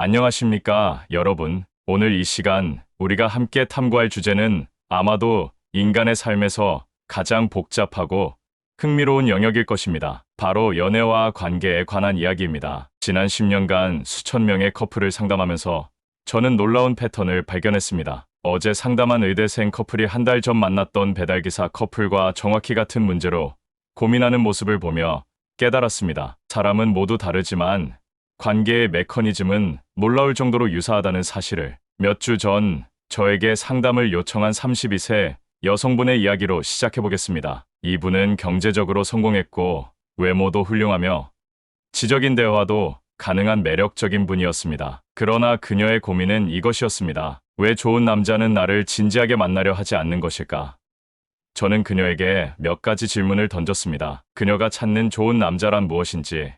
안녕하십니까, 여러분. 오늘 이 시간 우리가 함께 탐구할 주제는 아마도 인간의 삶에서 가장 복잡하고 흥미로운 영역일 것입니다. 바로 연애와 관계에 관한 이야기입니다. 지난 10년간 수천 명의 커플을 상담하면서 저는 놀라운 패턴을 발견했습니다. 어제 상담한 의대생 커플이 한 달 전 만났던 배달기사 커플과 정확히 같은 문제로 고민하는 모습을 보며 깨달았습니다. 사람은 모두 다르지만 관계의 메커니즘은 놀라울 정도로 유사하다는 사실을. 몇 주 전 저에게 상담을 요청한 32세 여성분의 이야기로 시작해보겠습니다. 이분은 경제적으로 성공했고 외모도 훌륭하며 지적인 대화도 가능한 매력적인 분이었습니다. 그러나 그녀의 고민은 이것이었습니다. 왜 좋은 남자는 나를 진지하게 만나려 하지 않는 것일까? 저는 그녀에게 몇 가지 질문을 던졌습니다. 그녀가 찾는 좋은 남자란 무엇인지,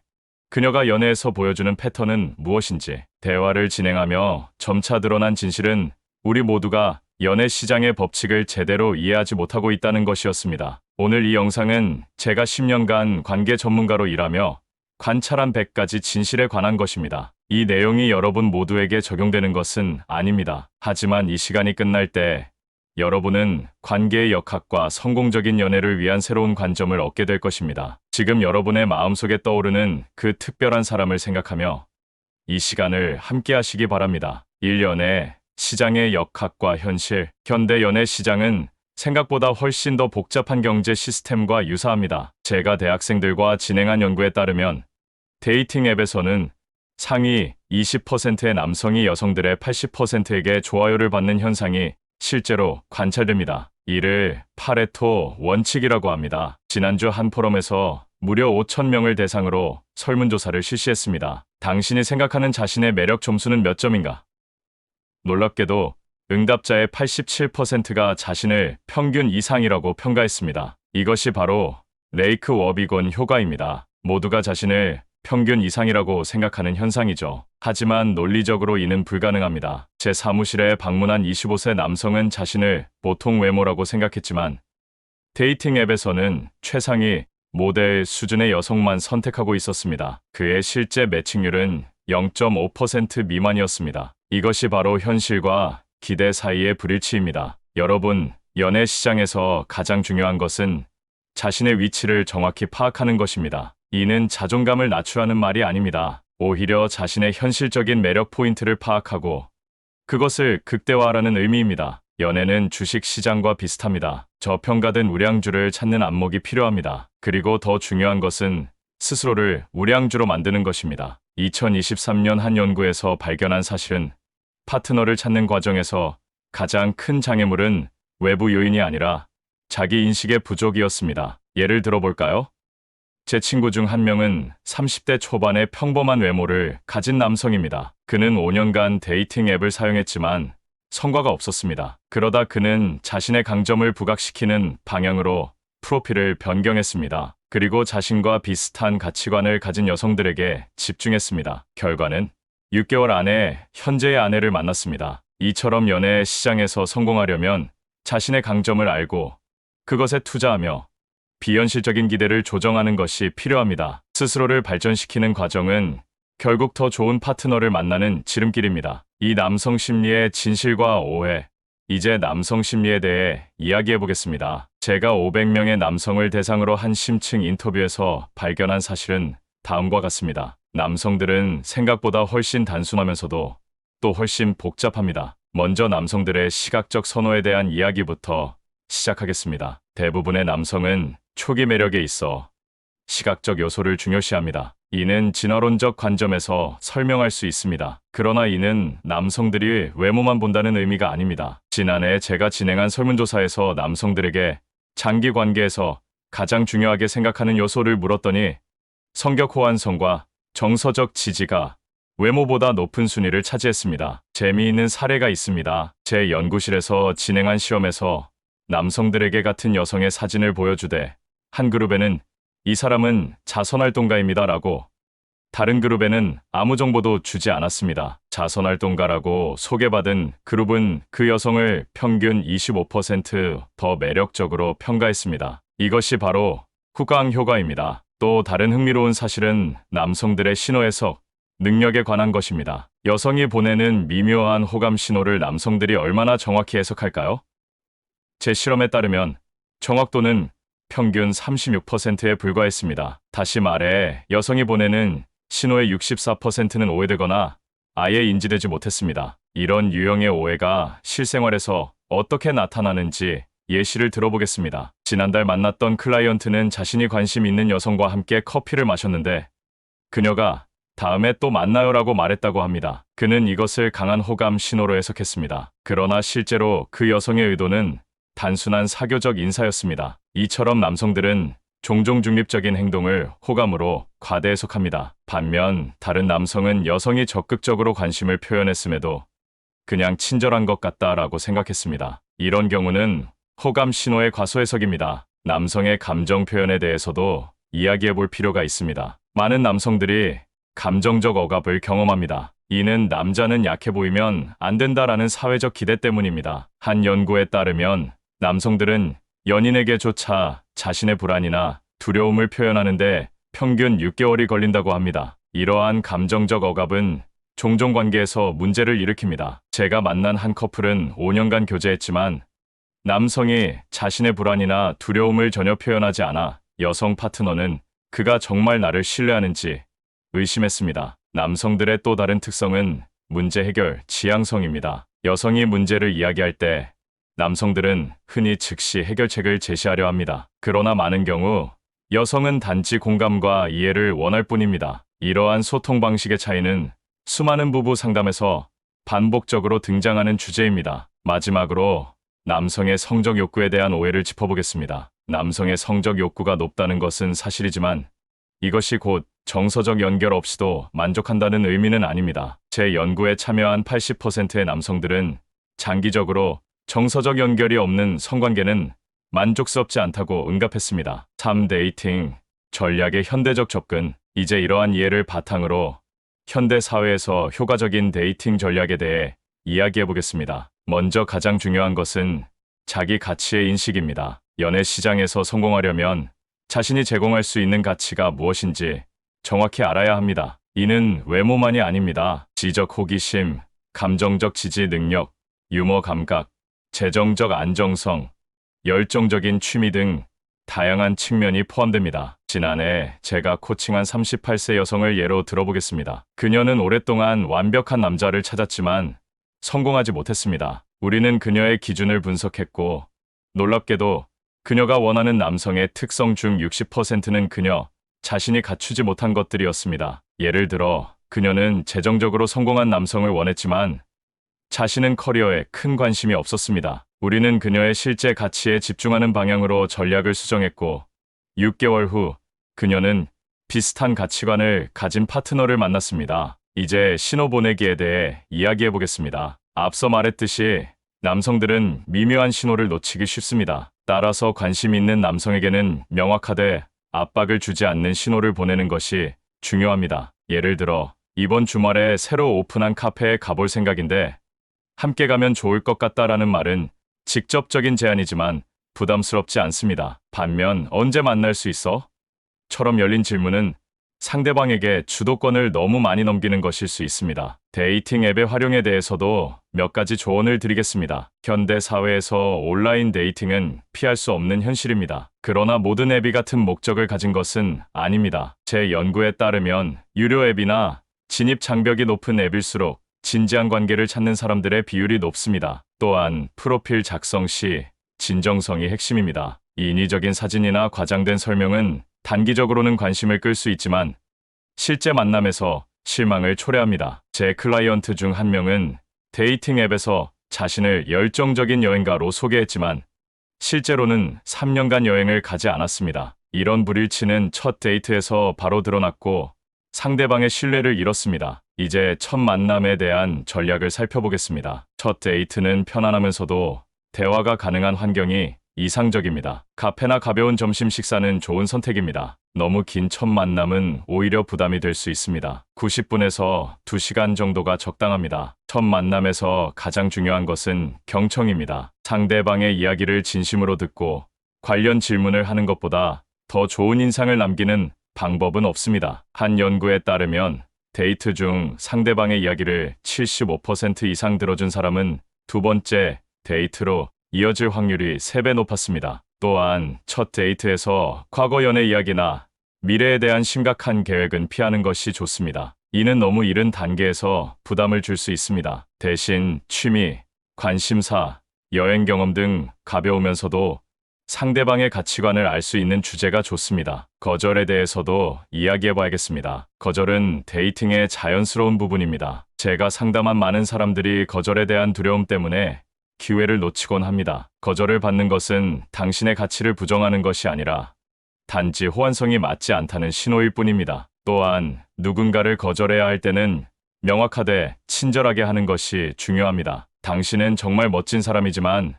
그녀가 연애에서 보여주는 패턴은 무엇인지. 대화를 진행하며 점차 드러난 진실은 우리 모두가 연애 시장의 법칙을 제대로 이해하지 못하고 있다는 것이었습니다. 오늘 이 영상은 제가 10년간 관계 전문가로 일하며 관찰한 100가지 진실에 관한 것입니다. 이 내용이 여러분 모두에게 적용되는 것은 아닙니다. 하지만 이 시간이 끝날 때 여러분은 관계의 역학과 성공적인 연애를 위한 새로운 관점을 얻게 될 것입니다. 지금 여러분의 마음속에 떠오르는 그 특별한 사람을 생각하며 이 시간을 함께 하시기 바랍니다. 1년의 시장의 역학과 현실. 현대 연애 시장은 생각보다 훨씬 더 복잡한 경제 시스템과 유사합니다. 제가 대학생들과 진행한 연구에 따르면 데이팅 앱에서는 상위 20%의 남성이 여성들의 80%에게 좋아요를 받는 현상이 실제로 관찰됩니다. 이를 파레토 원칙이라고 합니다. 지난주 한 포럼에서 무려 5,000명을 대상으로 설문조사를 실시했습니다. 당신이 생각하는 자신의 매력 점수는 몇 점인가? 놀랍게도 응답자의 87%가 자신을 평균 이상이라고 평가했습니다. 이것이 바로 레이크 워비건 효과입니다. 모두가 자신을 평균 이상이라고 생각하는 현상이죠. 하지만 논리적으로 이는 불가능합니다. 제 사무실에 방문한 25세 남성은 자신을 보통 외모라고 생각했지만 데이팅 앱에서는 최상위 모델 수준의 여성만 선택하고 있었습니다. 그의 실제 매칭률은 0.5% 미만이었습니다. 이것이 바로 현실과 기대 사이의 불일치입니다. 여러분, 연애 시장에서 가장 중요한 것은 자신의 위치를 정확히 파악하는 것입니다. 이는 자존감을 낮추라는 말이 아닙니다. 오히려 자신의 현실적인 매력 포인트를 파악하고 그것을 극대화하라는 의미입니다. 연애는 주식 시장과 비슷합니다. 저평가된 우량주를 찾는 안목이 필요합니다. 그리고 더 중요한 것은 스스로를 우량주로 만드는 것입니다. 2023년 한 연구에서 발견한 사실은 파트너를 찾는 과정에서 가장 큰 장애물은 외부 요인이 아니라 자기 인식의 부족이었습니다. 예를 들어볼까요? 제 친구 중 한 명은 30대 초반의 평범한 외모를 가진 남성입니다. 그는 5년간 데이팅 앱을 사용했지만 성과가 없었습니다. 그러다 그는 자신의 강점을 부각시키는 방향으로 프로필을 변경했습니다. 그리고 자신과 비슷한 가치관을 가진 여성들에게 집중했습니다. 결과는 6개월 안에 현재의 아내를 만났습니다. 이처럼 연애 시장에서 성공하려면 자신의 강점을 알고 그것에 투자하며 비현실적인 기대를 조정하는 것이 필요합니다. 스스로를 발전시키는 과정은 결국 더 좋은 파트너를 만나는 지름길입니다. 이 남성 심리의 진실과 오해. 이제 남성 심리에 대해 이야기해 보겠습니다. 제가 500명의 남성을 대상으로 한 심층 인터뷰에서 발견한 사실은 다음과 같습니다. 남성들은 생각보다 훨씬 단순하면서도 또 훨씬 복잡합니다. 먼저 남성들의 시각적 선호에 대한 이야기부터 시작하겠습니다. 대부분의 남성은 초기 매력에 있어 시각적 요소를 중요시합니다. 이는 진화론적 관점에서 설명할 수 있습니다. 그러나 이는 남성들이 외모만 본다는 의미가 아닙니다. 지난해 제가 진행한 설문조사에서 남성들에게 장기 관계에서 가장 중요하게 생각하는 요소를 물었더니 성격 호환성과 정서적 지지가 외모보다 높은 순위를 차지했습니다. 재미있는 사례가 있습니다. 제 연구실에서 진행한 시험에서 남성들에게 같은 여성의 사진을 보여주되 한 그룹에는 이 사람은 자선활동가입니다 라고, 다른 그룹에는 아무 정보도 주지 않았습니다. 자선활동가라고 소개받은 그룹은 그 여성을 평균 25% 더 매력적으로 평가했습니다. 이것이 바로 후광 효과입니다. 또 다른 흥미로운 사실은 남성들의 신호 해석 능력에 관한 것입니다. 여성이 보내는 미묘한 호감 신호를 남성들이 얼마나 정확히 해석할까요? 제 실험에 따르면 정확도는 평균 36%에 불과했습니다. 다시 말해 여성이 보내는 신호의 64%는 오해되거나 아예 인지되지 못했습니다. 이런 유형의 오해가 실생활에서 어떻게 나타나는지 예시를 들어보겠습니다. 지난달 만났던 클라이언트는 자신이 관심 있는 여성과 함께 커피를 마셨는데 그녀가 다음에 또 만나요라고 말했다고 합니다. 그는 이것을 강한 호감 신호로 해석했습니다. 그러나 실제로 그 여성의 의도는 단순한 사교적 인사였습니다. 이처럼 남성들은 종종 중립적인 행동을 호감으로 과대 해석합니다. 반면 다른 남성은 여성이 적극적으로 관심을 표현했음에도 그냥 친절한 것 같다라고 생각했습니다. 이런 경우는 호감 신호의 과소해석입니다. 남성의 감정 표현에 대해서도 이야기해 볼 필요가 있습니다. 많은 남성들이 감정적 억압을 경험합니다. 이는 남자는 약해 보이면 안 된다라는 사회적 기대 때문입니다. 한 연구에 따르면 남성들은 연인에게조차 자신의 불안이나 두려움을 표현하는데 평균 6개월이 걸린다고 합니다. 이러한 감정적 억압은 종종 관계에서 문제를 일으킵니다. 제가 만난 한 커플은 5년간 교제했지만 남성이 자신의 불안이나 두려움을 전혀 표현하지 않아 여성 파트너는 그가 정말 나를 신뢰하는지 의심했습니다. 남성들의 또 다른 특성은 문제 해결 지향성입니다. 여성이 문제를 이야기할 때 남성들은 흔히 즉시 해결책을 제시하려 합니다. 그러나 많은 경우 여성은 단지 공감과 이해를 원할 뿐입니다. 이러한 소통 방식의 차이는 수많은 부부 상담에서 반복적으로 등장하는 주제입니다. 마지막으로 남성의 성적 욕구에 대한 오해를 짚어보겠습니다. 남성의 성적 욕구가 높다는 것은 사실이지만 이것이 곧 정서적 연결 없이도 만족한다는 의미는 아닙니다. 제 연구에 참여한 80%의 남성들은 장기적으로 정서적 연결이 없는 성관계는 만족스럽지 않다고 응답했습니다. 3. 데이팅 전략의 현대적 접근. 이제 이러한 이해를 바탕으로 현대 사회에서 효과적인 데이팅 전략에 대해 이야기해 보겠습니다. 먼저 가장 중요한 것은 자기 가치의 인식입니다. 연애 시장에서 성공하려면 자신이 제공할 수 있는 가치가 무엇인지 정확히 알아야 합니다. 이는 외모만이 아닙니다. 지적 호기심, 감정적 지지 능력, 유머 감각, 재정적 안정성, 열정적인 취미 등 다양한 측면이 포함됩니다. 지난해 제가 코칭한 38세 여성을 예로 들어보겠습니다. 그녀는 오랫동안 완벽한 남자를 찾았지만 성공하지 못했습니다. 우리는 그녀의 기준을 분석했고 놀랍게도 그녀가 원하는 남성의 특성 중 60%는 그녀 자신이 갖추지 못한 것들이었습니다. 예를 들어 그녀는 재정적으로 성공한 남성을 원했지만 자신은 커리어에 큰 관심이 없었습니다. 우리는 그녀의 실제 가치에 집중하는 방향으로 전략을 수정했고 6개월 후 그녀는 비슷한 가치관을 가진 파트너를 만났습니다. 이제 신호 보내기에 대해 이야기해 보겠습니다. 앞서 말했듯이 남성들은 미묘한 신호를 놓치기 쉽습니다. 따라서 관심 있는 남성에게는 명확하되 압박을 주지 않는 신호를 보내는 것이 중요합니다. 예를 들어 이번 주말에 새로 오픈한 카페에 가볼 생각인데 함께 가면 좋을 것 같다라는 말은 직접적인 제안이지만 부담스럽지 않습니다. 반면 언제 만날 수 있어? 처럼 열린 질문은 상대방에게 주도권을 너무 많이 넘기는 것일 수 있습니다. 데이팅 앱의 활용에 대해서도 몇 가지 조언을 드리겠습니다. 현대 사회에서 온라인 데이팅은 피할 수 없는 현실입니다. 그러나 모든 앱이 같은 목적을 가진 것은 아닙니다. 제 연구에 따르면 유료 앱이나 진입 장벽이 높은 앱일수록 진지한 관계를 찾는 사람들의 비율이 높습니다. 또한 프로필 작성 시 진정성이 핵심입니다. 인위적인 사진이나 과장된 설명은 단기적으로는 관심을 끌 수 있지만 실제 만남에서 실망을 초래합니다. 제 클라이언트 중 한 명은 데이팅 앱에서 자신을 열정적인 여행가로 소개했지만 실제로는 3년간 여행을 가지 않았습니다. 이런 불일치는 첫 데이트에서 바로 드러났고 상대방의 신뢰를 잃었습니다. 이제 첫 만남에 대한 전략을 살펴보겠습니다. 첫 데이트는 편안하면서도 대화가 가능한 환경이 이상적입니다. 카페나 가벼운 점심 식사는 좋은 선택입니다. 너무 긴 첫 만남은 오히려 부담이 될 수 있습니다. 90분에서 2시간 정도가 적당합니다. 첫 만남에서 가장 중요한 것은 경청입니다. 상대방의 이야기를 진심으로 듣고 관련 질문을 하는 것보다 더 좋은 인상을 남기는 방법은 없습니다. 한 연구에 따르면 데이트 중 상대방의 이야기를 75% 이상 들어준 사람은 두 번째 데이트로 이어질 확률이 3배 높았습니다. 또한 첫 데이트에서 과거 연애 이야기나 미래에 대한 심각한 계획은 피하는 것이 좋습니다. 이는 너무 이른 단계에서 부담을 줄 수 있습니다. 대신 취미, 관심사, 여행 경험 등 가벼우면서도 상대방의 가치관을 알 수 있는 주제가 좋습니다. 거절에 대해서도 이야기해봐야겠습니다. 거절은 데이팅의 자연스러운 부분입니다. 제가 상담한 많은 사람들이 거절에 대한 두려움 때문에 기회를 놓치곤 합니다. 거절을 받는 것은 당신의 가치를 부정하는 것이 아니라 단지 호환성이 맞지 않다는 신호일 뿐입니다. 또한 누군가를 거절해야 할 때는 명확하되 친절하게 하는 것이 중요합니다. 당신은 정말 멋진 사람이지만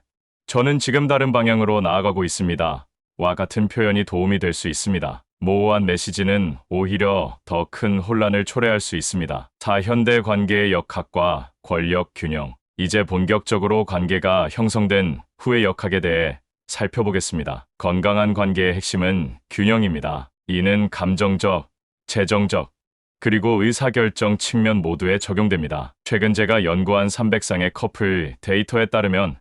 저는 지금 다른 방향으로 나아가고 있습니다. 와 같은 표현이 도움이 될 수 있습니다. 모호한 메시지는 오히려 더 큰 혼란을 초래할 수 있습니다. 4. 현대 관계의 역학과 권력 균형. 이제 본격적으로 관계가 형성된 후의 역학에 대해 살펴보겠습니다. 건강한 관계의 핵심은 균형입니다. 이는 감정적, 재정적, 그리고 의사결정 측면 모두에 적용됩니다. 최근 제가 연구한 300쌍의 커플 데이터에 따르면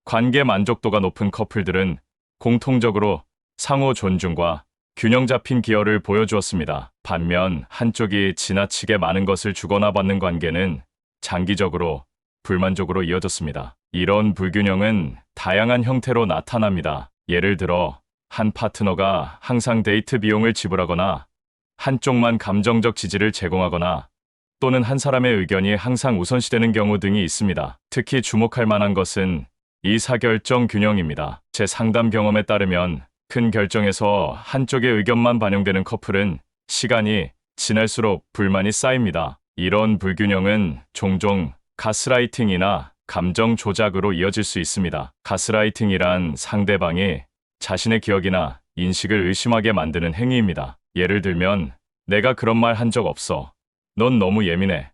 관계 만족도가 높은 커플들은 공통적으로 상호 존중과 균형 잡힌 기여를 보여주었습니다. 반면 한쪽이 지나치게 많은 것을 주거나 받는 관계는 장기적으로 불만족으로 이어졌습니다. 이런 불균형은 다양한 형태로 나타납니다. 예를 들어 한 파트너가 항상 데이트 비용을 지불하거나 한쪽만 감정적 지지를 제공하거나 또는 한 사람의 의견이 항상 우선시되는 경우 등이 있습니다. 특히 주목할 만한 것은 의사결정 균형입니다. 제 상담 경험에 따르면 큰 결정에서 한쪽의 의견만 반영되는 커플은 시간이 지날수록 불만이 쌓입니다. 이런 불균형은 종종 가스라이팅이나 감정 조작으로 이어질 수 있습니다. 가스라이팅이란 상대방이 자신의 기억이나 인식을 의심하게 만드는 행위입니다. 예를 들면 내가 그런 말 한 적 없어. 넌 너무 예민해.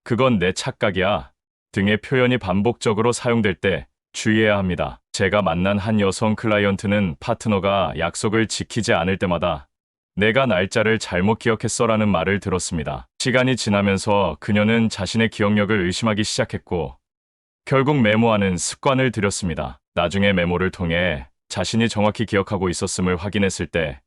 그건 내 착각이야. 등의 표현이 반복적으로 사용될 때 주의해야 합니다. 제가 만난 한 여성 클라이언트는 파트너가 약속을 지키지 않을 때마다 내가 날짜를 잘못 기억했어라는 말을 들었습니다. 시간이 지나면서 그녀는 자신의 기억력을 의심하기 시작했고 결국 메모하는 습관을 들였습니다. 나중에 메모를 통해 자신이 정확히 기억하고 있었음을 확인했을 때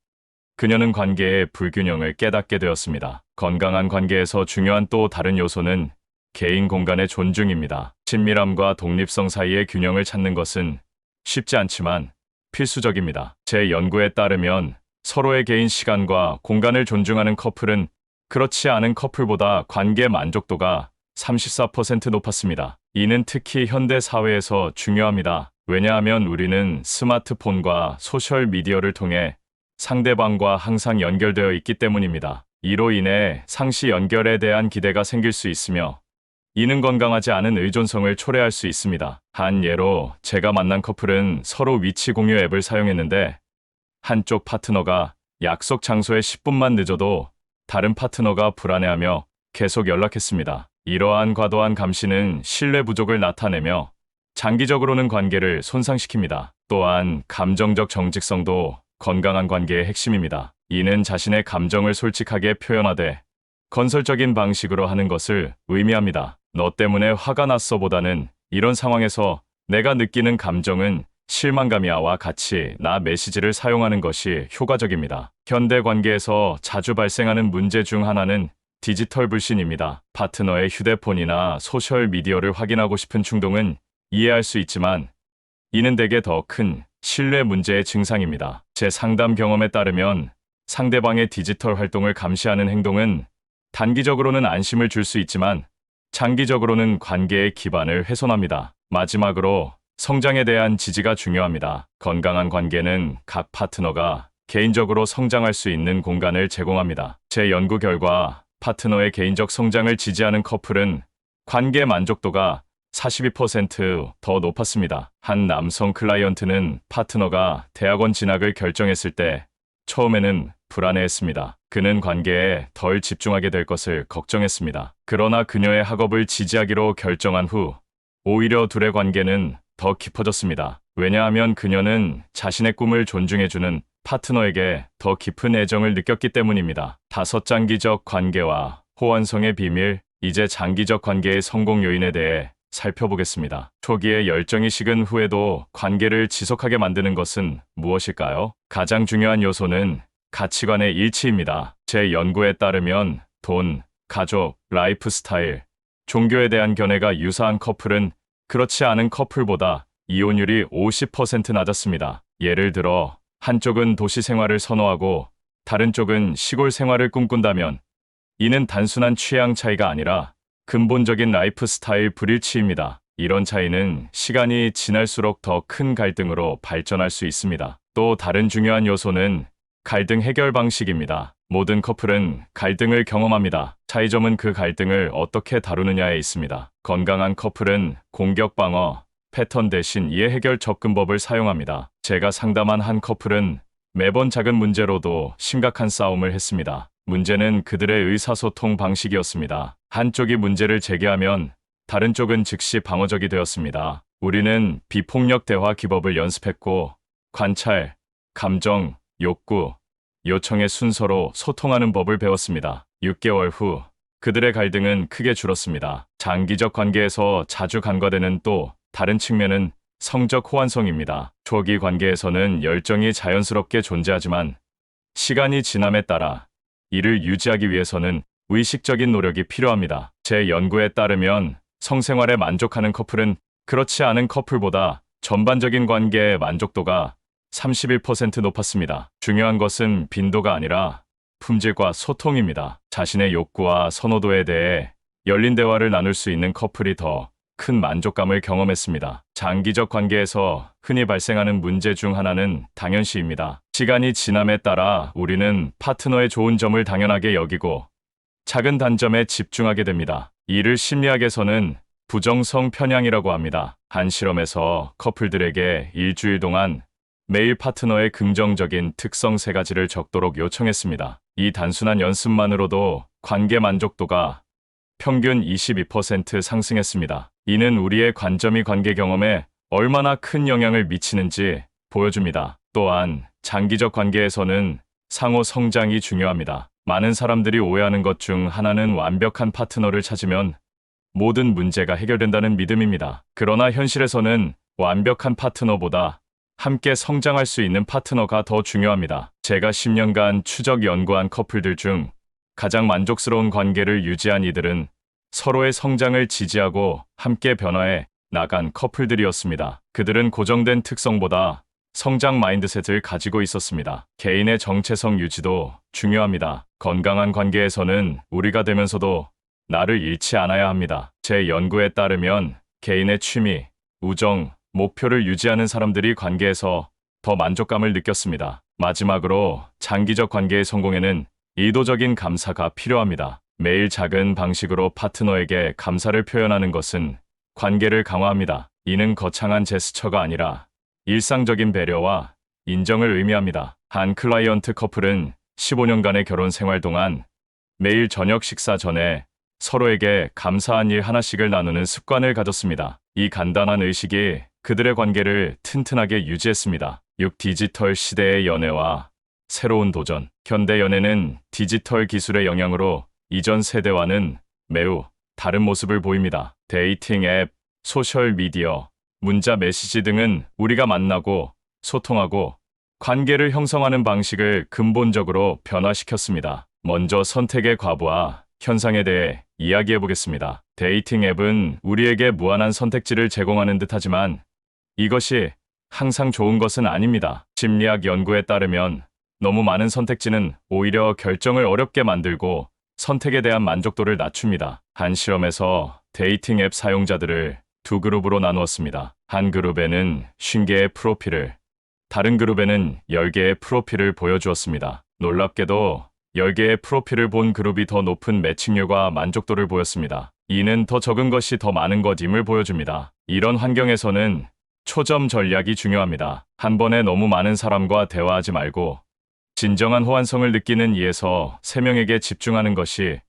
그녀는 관계의 불균형을 깨닫게 되었습니다. 건강한 관계에서 중요한 또 다른 요소는 개인 공간의 존중입니다. 친밀함과 독립성 사이의 균형을 찾는 것은 쉽지 않지만 필수적입니다. 제 연구에 따르면 서로의 개인 시간과 공간을 존중하는 커플은 그렇지 않은 커플보다 관계 만족도가 34% 높았습니다. 이는 특히 현대 사회에서 중요합니다. 왜냐하면 우리는 스마트폰과 소셜미디어를 통해 상대방과 항상 연결되어 있기 때문입니다. 이로 인해 상시 연결에 대한 기대가 생길 수 있으며 이는 건강하지 않은 의존성을 초래할 수 있습니다. 한 예로 제가 만난 커플은 서로 위치 공유 앱을 사용했는데 한쪽 파트너가 약속 장소에 10분만 늦어도 다른 파트너가 불안해하며 계속 연락했습니다. 이러한 과도한 감시는 신뢰 부족을 나타내며 장기적으로는 관계를 손상시킵니다. 또한 감정적 정직성도 건강한 관계의 핵심입니다. 이는 자신의 감정을 솔직하게 표현하되 건설적인 방식으로 하는 것을 의미합니다. 너 때문에 화가 났어 보다는 이런 상황에서 내가 느끼는 감정은 실망감이야와 같이 나 메시지를 사용하는 것이 효과적입니다. 현대 관계에서 자주 발생하는 문제 중 하나는 디지털 불신입니다. 파트너의 휴대폰이나 소셜미디어를 확인하고 싶은 충동은 이해할 수 있지만 이는 대개 더 큰 신뢰 문제의 증상입니다. 제 상담 경험에 따르면 상대방의 디지털 활동을 감시하는 행동은 단기적으로는 안심을 줄 수 있지만 장기적으로는 관계의 기반을 훼손합니다. 마지막으로 성장에 대한 지지가 중요합니다. 건강한 관계는 각 파트너가 개인적으로 성장할 수 있는 공간을 제공합니다. 제 연구 결과 파트너의 개인적 성장을 지지하는 커플은 관계 만족도가 42%더 높았습니다. 한 남성 클라이언트는 파트너가 대학원 진학을 결정했을 때 처음에는 불안해했습니다. 그는 관계에 덜 집중하게 될 것을 걱정했습니다. 그러나 그녀의 학업을 지지하기로 결정한 후 오히려 둘의 관계는 더 깊어졌습니다. 왜냐하면 그녀는 자신의 꿈을 존중해주는 파트너에게 더 깊은 애정을 느꼈기 때문입니다. 5. 장기적 관계와 호환성의 비밀, 이제 장기적 관계의 성공 요인에 대해 살펴보겠습니다. 초기에 열정이 식은 후에도 관계를 지속하게 만드는 것은 무엇일까요? 가장 중요한 요소는 가치관의 일치입니다. 제 연구에 따르면 돈, 가족, 라이프 스타일, 종교에 대한 견해가 유사한 커플은 그렇지 않은 커플보다 이혼율이 50% 낮았습니다. 예를 들어 한쪽은 도시 생활을 선호하고 다른 쪽은 시골 생활을 꿈꾼다면 이는 단순한 취향 차이가 아니라 근본적인 라이프 스타일 불일치입니다. 이런 차이는 시간이 지날수록 더 큰 갈등으로 발전할 수 있습니다. 또 다른 중요한 요소는 갈등 해결 방식입니다. 모든 커플은 갈등을 경험합니다. 차이점은 그 갈등을 어떻게 다루느냐에 있습니다. 건강한 커플은 공격 방어 패턴 대신 이해 해결 접근법을 사용합니다. 제가 상담한 한 커플은 매번 작은 문제로도 심각한 싸움을 했습니다. 문제는 그들의 의사소통 방식이었습니다. 한쪽이 문제를 제기하면 다른 쪽은 즉시 방어적이 되었습니다. 우리는 비폭력 대화 기법을 연습했고 관찰, 감정, 욕구, 요청의 순서로 소통하는 법을 배웠습니다. 6개월 후 그들의 갈등은 크게 줄었습니다. 장기적 관계에서 자주 간과되는 또 다른 측면은 성적 호환성입니다. 초기 관계에서는 열정이 자연스럽게 존재하지만 시간이 지남에 따라 이를 유지하기 위해서는 의식적인 노력이 필요합니다. 제 연구에 따르면 성생활에 만족하는 커플은 그렇지 않은 커플보다 전반적인 관계의 만족도가 31% 높았습니다. 중요한 것은 빈도가 아니라 품질과 소통입니다. 자신의 욕구와 선호도에 대해 열린 대화를 나눌 수 있는 커플이 더 큰 만족감을 경험했습니다. 장기적 관계에서 흔히 발생하는 문제 중 하나는 당연시입니다. 시간이 지남에 따라 우리는 파트너의 좋은 점을 당연하게 여기고 작은 단점에 집중하게 됩니다. 이를 심리학에서는 부정성 편향이라고 합니다. 한 실험에서 커플들에게 일주일 동안 매일 파트너의 긍정적인 특성 3가지를 적도록 요청했습니다. 이 단순한 연습만으로도 관계 만족도가 평균 22% 상승했습니다. 이는 우리의 관점이 관계 경험에 얼마나 큰 영향을 미치는지 보여줍니다. 또한 장기적 관계에서는 상호 성장이 중요합니다. 많은 사람들이 오해하는 것 중 하나는 완벽한 파트너를 찾으면 모든 문제가 해결된다는 믿음입니다. 그러나 현실에서는 완벽한 파트너보다 함께 성장할 수 있는 파트너가 더 중요합니다. 제가 10년간 추적 연구한 커플들 중 가장 만족스러운 관계를 유지한 이들은 서로의 성장을 지지하고 함께 변화해 나간 커플들이었습니다. 그들은 고정된 특성보다 성장 마인드셋을 가지고 있었습니다. 개인의 정체성 유지도 중요합니다. 건강한 관계에서는 우리가 되면서도 나를 잃지 않아야 합니다. 제 연구에 따르면 개인의 취미, 우정, 목표를 유지하는 사람들이 관계에서 더 만족감을 느꼈습니다. 마지막으로 장기적 관계의 성공에는 의도적인 감사가 필요합니다. 매일 작은 방식으로 파트너에게 감사를 표현하는 것은 관계를 강화합니다. 이는 거창한 제스처가 아니라 일상적인 배려와 인정을 의미합니다. 한 클라이언트 커플은 15년간의 결혼 생활 동안 매일 저녁 식사 전에 서로에게 감사한 일 하나씩을 나누는 습관을 가졌습니다. 이 간단한 의식이 그들의 관계를 튼튼하게 유지했습니다. 6. 디지털 시대의 연애와 새로운 도전. 현대 연애는 디지털 기술의 영향으로 이전 세대와는 매우 다른 모습을 보입니다. 데이팅 앱, 소셜 미디어, 문자 메시지 등은 우리가 만나고 소통하고 관계를 형성하는 방식을 근본적으로 변화시켰습니다. 먼저 선택의 과부하 현상에 대해 이야기해 보겠습니다. 데이팅 앱은 우리에게 무한한 선택지를 제공하는 듯하지만 이것이 항상 좋은 것은 아닙니다. 심리학 연구에 따르면 너무 많은 선택지는 오히려 결정을 어렵게 만들고 선택에 대한 만족도를 낮춥니다. 한 실험에서 데이팅 앱 사용자들을 2그룹으로 나누었습니다. 한 그룹에는 50개의 프로필을, 다른 그룹에는 10개의 프로필을 보여주었습니다. 놀랍게도 10개의 프로필을 본 그룹이 더 높은 매칭률과 만족도를 보였습니다. 이는 더 적은 것이 더 많은 것임을 보여줍니다. 이런 환경에서는 초점 전략이 중요합니다. 한 번에 너무 많은 사람과 대화하지 말고 진정한 호환성을 느끼는 이에서 3명에게 집중하는 것이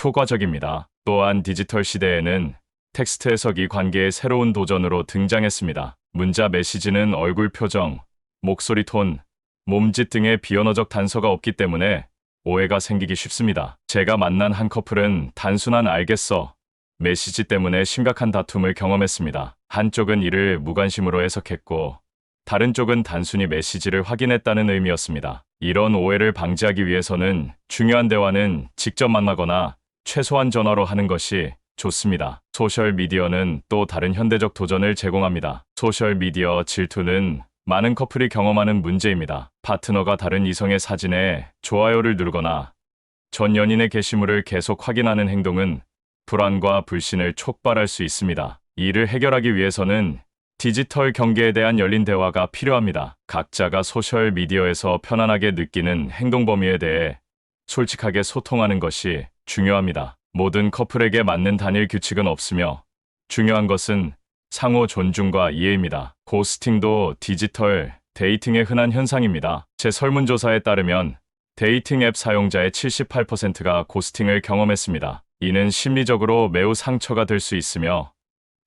효과적입니다. 또한 디지털 시대에는 텍스트 해석이 관계의 새로운 도전으로 등장했습니다. 문자 메시지는 얼굴 표정, 목소리 톤, 몸짓 등의 비언어적 단서가 없기 때문에 오해가 생기기 쉽습니다. 제가 만난 한 커플은 단순한 알겠어 메시지 때문에 심각한 다툼을 경험했습니다. 한쪽은 이를 무관심으로 해석했고 다른 쪽은 단순히 메시지를 확인했다는 의미였습니다. 이런 오해를 방지하기 위해서는 중요한 대화는 직접 만나거나 최소한 전화로 하는 것이 좋습니다. 소셜미디어는 또 다른 현대적 도전을 제공합니다. 소셜미디어 질투는 많은 커플이 경험하는 문제입니다. 파트너가 다른 이성의 사진에 좋아요를 누르거나 전 연인의 게시물을 계속 확인하는 행동은 불안과 불신을 촉발할 수 있습니다. 이를 해결하기 위해서는 디지털 경계에 대한 열린 대화가 필요합니다. 각자가 소셜미디어에서 편안하게 느끼는 행동 범위에 대해 솔직하게 소통하는 것이 중요합니다. 모든 커플에게 맞는 단일 규칙은 없으며 중요한 것은 상호 존중과 이해입니다. 고스팅도 디지털 데이팅의 흔한 현상입니다. 제 설문조사에 따르면 데이팅 앱 사용자의 78%가 고스팅을 경험했습니다. 이는 심리적으로 매우 상처가 될 수 있으며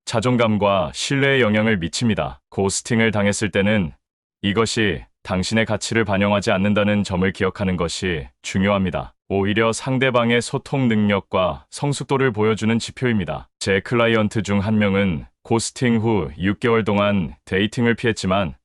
자존감과 신뢰에 영향을 미칩니다. 고스팅을 당했을 때는 이것이 당신의 가치를 반영하지 않는다는 점을 기억하는 것이 중요합니다. 오히려 상대방의 소통 능력과 성숙도를 보여주는 지표입니다. 제 클라이언트 중 한 명은 고스팅 후 6개월 동안 데이팅을 피했지만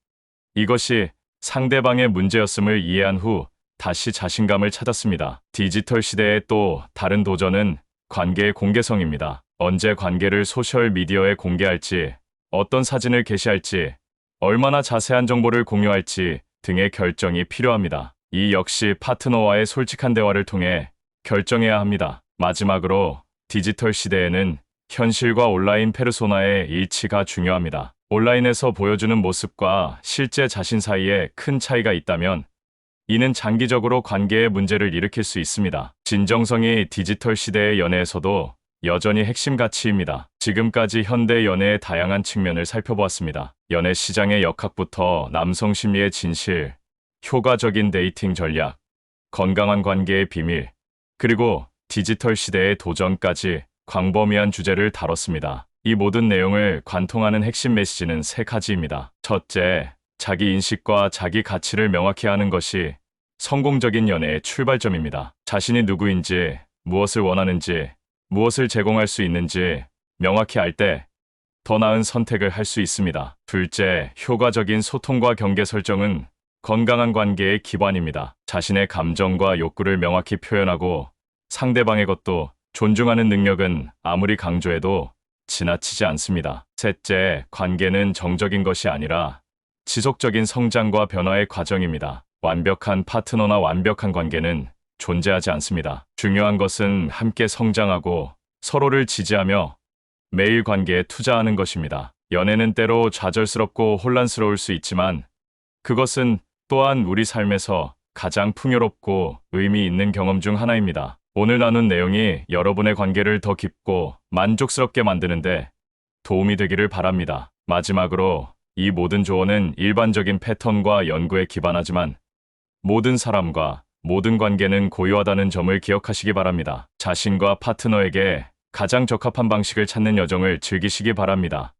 이것이 상대방의 문제였음을 이해한 후 다시 자신감을 찾았습니다. 디지털 시대의 또 다른 도전은 관계의 공개성입니다. 언제 관계를 소셜미디어에 공개할지, 어떤 사진을 게시할지, 얼마나 자세한 정보를 공유할지 등의 결정이 필요합니다. 이 역시 파트너와의 솔직한 대화를 통해 결정해야 합니다. 마지막으로 디지털 시대에는 현실과 온라인 페르소나의 일치가 중요합니다. 온라인에서 보여주는 모습과 실제 자신 사이에 큰 차이가 있다면 이는 장기적으로 관계에 문제를 일으킬 수 있습니다. 진정성이 디지털 시대의 연애에서도 여전히 핵심 가치입니다. 지금까지 현대 연애의 다양한 측면을 살펴보았습니다. 연애 시장의 역학부터 남성 심리의 진실, 효과적인 데이팅 전략, 건강한 관계의 비밀, 그리고 디지털 시대의 도전까지 광범위한 주제를 다뤘습니다. 이 모든 내용을 관통하는 핵심 메시지는 세 가지입니다. 첫째, 자기 인식과 자기 가치를 명확히 하는 것이 성공적인 연애의 출발점입니다. 자신이 누구인지, 무엇을 원하는지, 무엇을 제공할 수 있는지 명확히 알 때 더 나은 선택을 할 수 있습니다. 둘째, 효과적인 소통과 경계 설정은 건강한 관계의 기반입니다. 자신의 감정과 욕구를 명확히 표현하고 상대방의 것도 존중하는 능력은 아무리 강조해도 지나치지 않습니다. 셋째, 관계는 정적인 것이 아니라 지속적인 성장과 변화의 과정입니다. 완벽한 파트너나 완벽한 관계는 존재하지 않습니다. 중요한 것은 함께 성장하고 서로를 지지하며 매일 관계에 투자하는 것입니다. 연애는 때로 좌절스럽고 혼란스러울 수 있지만 그것은 또한 우리 삶에서 가장 풍요롭고 의미 있는 경험 중 하나입니다. 오늘 나눈 내용이 여러분의 관계를 더 깊고 만족스럽게 만드는데 도움이 되기를 바랍니다. 마지막으로 이 모든 조언은 일반적인 패턴과 연구에 기반하지만 모든 사람과 모든 관계는 고유하다는 점을 기억하시기 바랍니다. 자신과 파트너에게 가장 적합한 방식을 찾는 여정을 즐기시기 바랍니다.